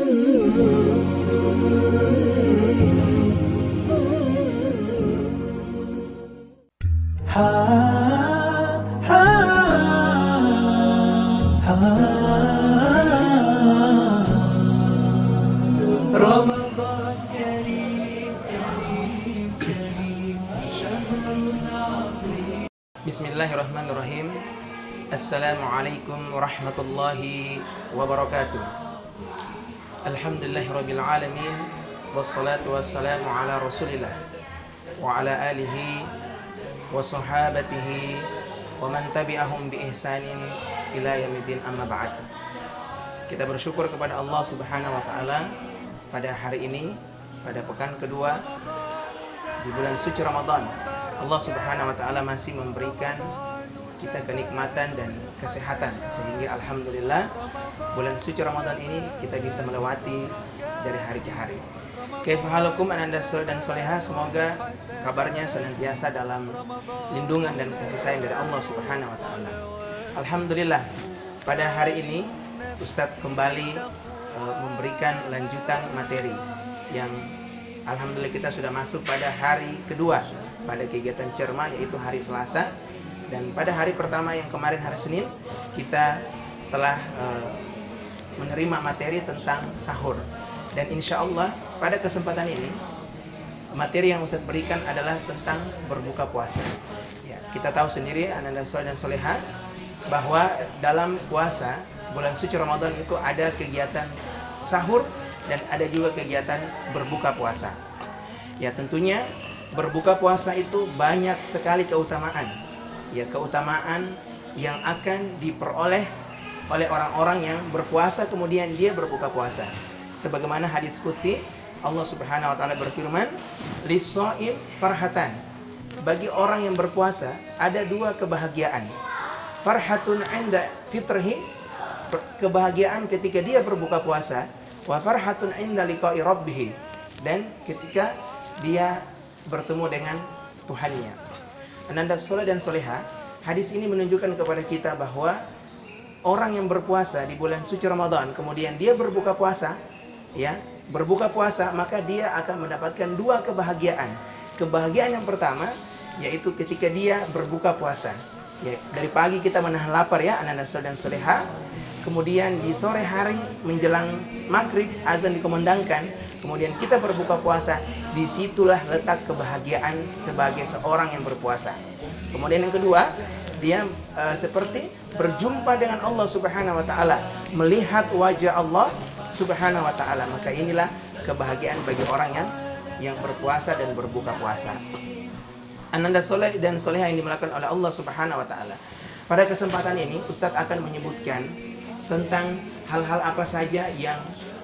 رمضان كريم كريم كريم شهر عظيم. Bismillahirrahmanirrahim. Assalamualaikum warahmatullahi wabarakatuh. Alhamdulillahirabbil alamin, wassalatu wassalamu ala Rasulillah wa ala alihi wa sahabatihi wa man tabi'ahum bi ihsanin ila yaumiddin, amma ba'd. Kita bersyukur kepada Allah Subhanahu wa taala pada hari ini, pada pekan kedua di bulan suci Ramadan. Allah Subhanahu wa taala masih memberikan kita kenikmatan dan kesehatan, sehingga alhamdulillah bulan suci Ramadan ini kita bisa melewati dari hari ke hari. Kaifahalukum ananda dan soleha, semoga kabarnya senantiasa dalam lindungan dan kasih sayang dari Allah Subhanahu wa taala. Alhamdulillah, pada hari ini Ustadz kembali memberikan lanjutan materi yang alhamdulillah kita sudah masuk pada hari kedua pada kegiatan Cerma, yaitu hari Selasa. Dan pada hari pertama yang kemarin hari Senin, kita telah menerima materi tentang sahur. Dan insya Allah pada kesempatan ini materi yang Ustadz berikan adalah tentang berbuka puasa. Ya, kita tahu sendiri ananda dan soleha bahwa dalam puasa bulan suci Ramadan itu ada kegiatan sahur dan ada juga kegiatan berbuka puasa. Ya, tentunya berbuka puasa itu banyak sekali keutamaan. Ya, keutamaan yang akan diperoleh oleh orang-orang yang berpuasa kemudian dia berbuka puasa. Sebagaimana hadits qudsi, Allah Subhanahu wa taala berfirman, "Lis-shaim farhatan." Bagi orang yang berpuasa ada dua kebahagiaan. Farhatun 'inda fitrihi, kebahagiaan ketika dia berbuka puasa, wa farhatun 'inda liqa'i rabbih, dan ketika dia bertemu dengan Tuhannya. Ananda soleh dan soleha, hadis ini menunjukkan kepada kita bahwa orang yang berpuasa di bulan suci Ramadan kemudian dia berbuka puasa, ya, berbuka puasa, maka dia akan mendapatkan dua kebahagiaan. Kebahagiaan yang pertama yaitu ketika dia berbuka puasa. Ya, dari pagi kita menahan lapar, ya, ananda soleh dan soleha. Kemudian di sore hari menjelang maghrib azan dikumandangkan, kemudian kita berbuka puasa. Disitulah letak kebahagiaan sebagai seorang yang berpuasa. Kemudian yang kedua, dia seperti berjumpa dengan Allah Subhanahu wa taala, melihat wajah Allah Subhanahu wa taala. Maka inilah kebahagiaan bagi orang yang berpuasa dan berbuka puasa. Ananda soleh dan soleha yang dimulakan oleh Allah Subhanahu wa taala. Pada kesempatan ini Ustadz akan menyebutkan tentang hal-hal apa saja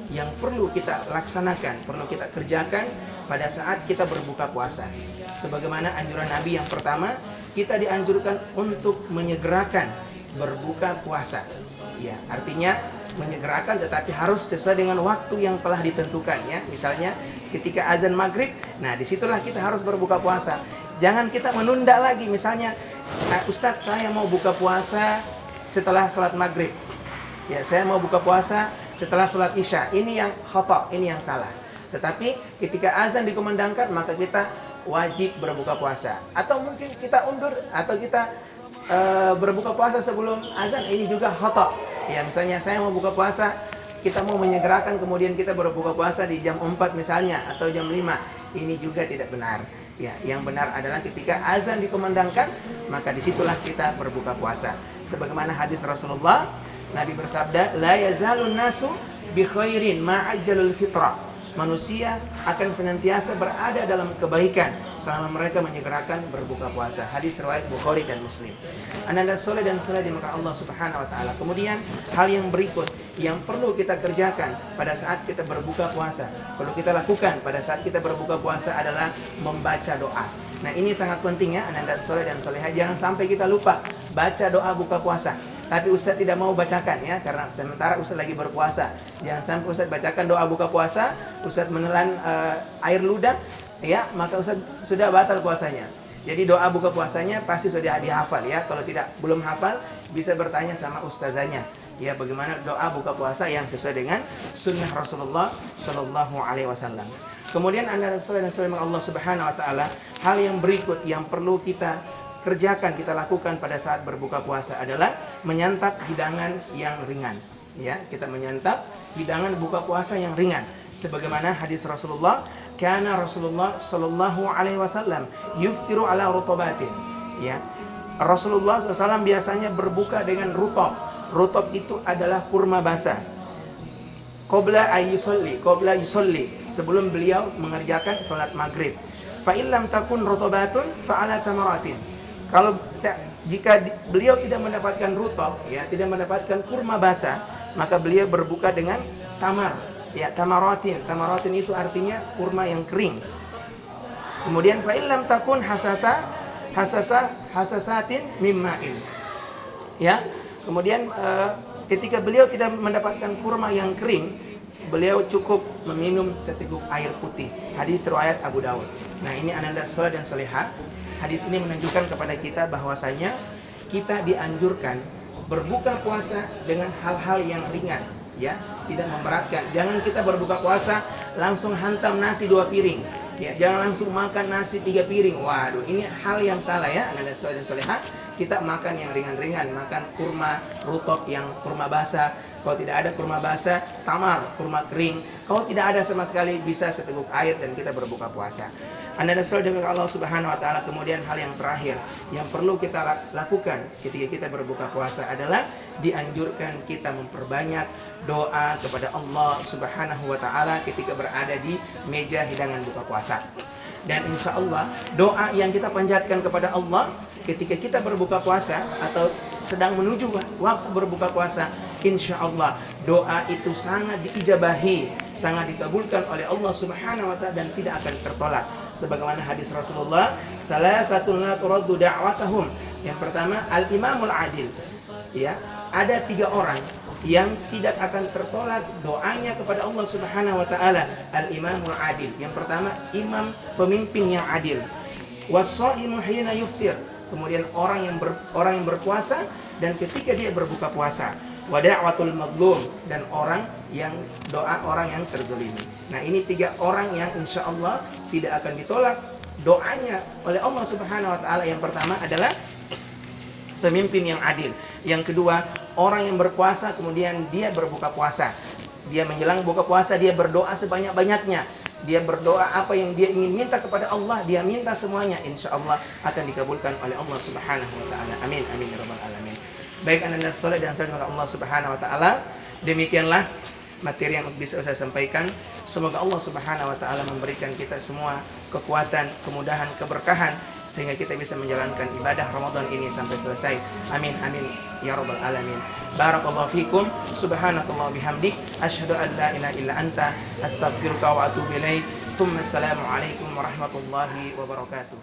yang perlu kita laksanakan, perlu kita kerjakan pada saat kita berbuka puasa. Sebagaimana anjuran Nabi yang pertama, kita dianjurkan untuk menyegerakan berbuka puasa. Ya, artinya menyegerakan tetapi harus sesuai dengan waktu yang telah ditentukan, ya. Misalnya ketika azan maghrib, nah disitulah kita harus berbuka puasa. Jangan kita menunda lagi, misalnya Ustadz saya mau buka puasa setelah sholat maghrib, ya, saya mau buka puasa setelah sholat isya. Ini yang khata, ini yang salah. Tetapi ketika azan dikumandangkan, maka kita wajib berbuka puasa. Atau mungkin kita undur, atau kita berbuka puasa sebelum azan, ini juga khata. Ya, misalnya saya mau buka puasa, kita mau menyegerakan, kemudian kita berbuka puasa di jam 4 misalnya, atau jam 5. Ini juga tidak benar. Ya, yang benar adalah ketika azan dikumandangkan, maka disitulah kita berbuka puasa. Sebagaimana hadis Rasulullah, Nabi bersabda, "La yazalun nasu bi khairin ma'ajjalul fitra." Manusia akan senantiasa berada dalam kebaikan selama mereka menyegerakan berbuka puasa. Hadis riwayat Bukhari dan Muslim. Ananda soleh dan soleh dimakan Allah Subhanahu wa taala. Kemudian hal yang berikut yang perlu kita kerjakan pada saat kita berbuka puasa, perlu kita lakukan pada saat kita berbuka puasa adalah membaca doa. Nah, ini sangat penting, ya, ananda soleh dan soleha. Jangan sampai kita lupa baca doa buka puasa. Tapi Ustadz tidak mau bacakan, ya, karena sementara Ustadz lagi berpuasa. Jangan sampai Ustadz bacakan doa buka puasa, Ustadz menelan air ludah, ya, maka Ustadz sudah batal puasanya. Jadi doa buka puasanya pasti sudah dihafal, ya. Kalau belum hafal, bisa bertanya sama ustazanya. Ya, bagaimana doa buka puasa yang sesuai dengan sunnah Rasulullah Shallallahu Alaihi Wasallam. Kemudian anda dan Allah Subhanahu Wa Taala, hal yang berikut yang perlu kita kerjakan, kita lakukan pada saat berbuka puasa adalah menyantap hidangan yang ringan. Ya, kita menyantap hidangan buka puasa yang ringan. Sebagaimana hadis Rasulullah, karena Rasulullah Shallallahu Alaihi Wasallam yuftiru ala rutobatin. Ya, Rasulullah SAW biasanya berbuka dengan rutob. Rutob itu adalah kurma basah. Qabla yusolli, sebelum beliau mengerjakan salat maghrib. Fa illam takun rutobatun fa ala tamaratin. Kalau jika beliau tidak mendapatkan rutob, ya, tidak mendapatkan kurma basah, maka beliau berbuka dengan tamar. Ya, tamaratin. Tamaratin itu artinya kurma yang kering. Kemudian fa illam takun hasasatin mimma'in. Ya. Kemudian ketika beliau tidak mendapatkan kurma yang kering, beliau cukup meminum seteguk air putih. Hadis riwayat Abu Dawud. Nah, ini ananda saleh dan salehah. Hadis ini menunjukkan kepada kita bahwasanya kita dianjurkan berbuka puasa dengan hal-hal yang ringan, ya, tidak memberatkan. Jangan kita berbuka puasa langsung hantam nasi 2 piring. Ya, jangan langsung makan nasi 3 piring. Waduh, ini hal yang salah ya, ananda saleh dan salehah. Kita makan yang ringan-ringan, makan kurma rutok yang kurma basah. Kalau tidak ada kurma basah, tamar, kurma kering. Kalau tidak ada sama sekali, bisa seteguk air dan kita berbuka puasa. Anda dan saudara Allah Subhanahu Wa Taala. Kemudian hal yang terakhir yang perlu kita lakukan ketika kita berbuka puasa adalah dianjurkan kita memperbanyak doa kepada Allah Subhanahu Wa Taala ketika berada di meja hidangan buka puasa. Dan insya Allah doa yang kita panjatkan kepada Allah ketika kita berbuka puasa atau sedang menuju waktu berbuka puasa, insya Allah doa itu sangat diijabahi, sangat dikabulkan oleh Allah Subhanahu Wa Taala dan tidak akan tertolak. Sebagaimana hadis Rasulullah, salah satu la turaddu da'watahum. Yang pertama, al-imamul adil. Ya, ada 3 orang yang tidak akan tertolak doanya kepada Allah Subhanahu Wa Taala. Al-imamul adil. Yang pertama, imam pemimpin yang adil. Was-shaimu hina yuftir. Kemudian orang yang berpuasa dan ketika dia berbuka puasa. Wa da'watul mazlum, dan doa orang yang terzalimi. Nah, ini 3 orang yang insya Allah tidak akan ditolak doanya oleh Allah Subhanahu Wa Taala. Yang pertama adalah pemimpin yang adil. Yang kedua, orang yang berpuasa kemudian dia berbuka puasa. Dia menjelang buka puasa, dia berdoa sebanyak-banyaknya. Dia berdoa apa yang dia ingin minta kepada Allah, dia minta semuanya, insya Allah akan dikabulkan oleh Allah Subhanahu Wa Taala. Amin, amin ya rabbal alamin. Baik anda saleh dan salam Allah Subhanahu Wa Taala. Demikianlah materi yang bisa saya sampaikan. Semoga Allah Subhanahu Wa Taala memberikan kita semua kekuatan, kemudahan, keberkahan sehingga kita bisa menjalankan ibadah Ramadan ini sampai selesai. Amin, amin ya rabbal alamin. Barakallahu fikum. Subhanakallah bihamdik. Asyhadu an la ilaha illa anta. Astaghfiruka wa atubu ilaik. Thumma assalamu alaikum warahmatullahi wabarakatuh.